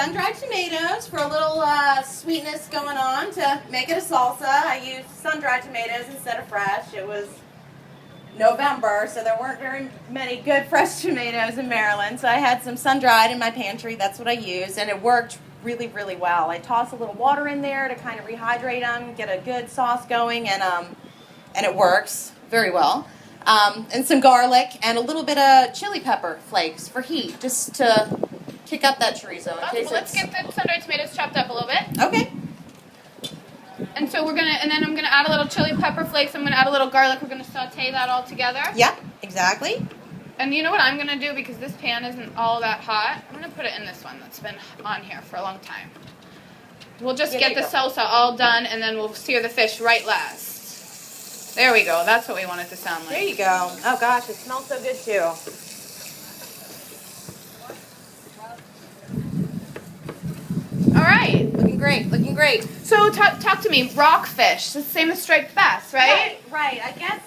sun-dried tomatoes for a little sweetness going on to make it a salsa. I used sun-dried tomatoes instead of fresh. It was November, so there weren't very many good fresh tomatoes in Maryland. So I had some sun-dried in my pantry. That's what I used, and it worked really, really well. I toss a little water in there to kind of rehydrate them, get a good sauce going, and it works very well. And some garlic and a little bit of chili pepper flakes for heat, just to kick up that chorizo. Well, let's get the sun-dried tomatoes chopped up a little bit. Okay. And so then I'm gonna add a little chili pepper flakes. I'm gonna add a little garlic. We're gonna saute that all together. Yep, exactly. And you know what I'm gonna do, because this pan isn't all that hot, I'm gonna put it in this one that's been on here for a long time. We'll just get the salsa all done, and then we'll sear the fish right last. There we go. That's what we want it to sound like. There you go. Oh gosh, it smells so good too. All right. Looking great, looking great. So talk to me. Rockfish. It's the same as striped bass, right? Right. I guess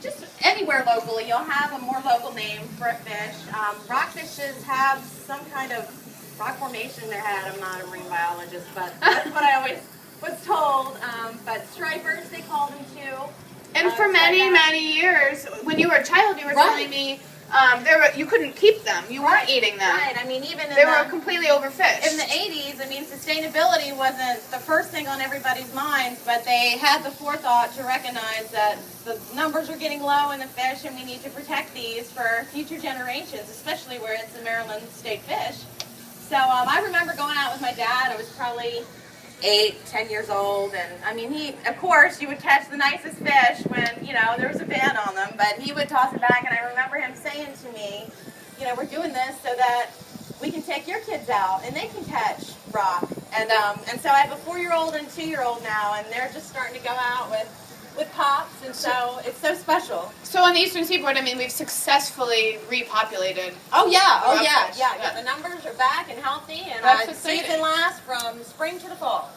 just anywhere locally, you'll have a more local name for a fish. Rockfishes have some kind of rock formation in their head. I'm not a marine biologist, but that's what I always was told. But stripers, they call them too. And for many years, when you were a child, you were telling me you couldn't keep them. You weren't eating them. Right. I mean, even they were completely overfished. In the 80s, I mean, sustainability wasn't the first thing on everybody's minds, but they had the forethought to recognize that the numbers are getting low in the fish, and we need to protect these for future generations, especially where it's a Maryland state fish. So I remember going out with my dad. I was probably 8, 10 years old, and I mean, of course, you would catch the nicest fish when, there was a ban on them, but he would toss it back, and I remember him saying to me, we're doing this so that we can take your kids out, and they can catch rock, and so I have a 4-year-old and 2-year-old now, and they're just starting to go out with pops, and so it's so special. So on the Eastern Seaboard, I mean, we've successfully repopulated. Oh yeah. The numbers are back and healthy, and the season lasts from spring to the fall.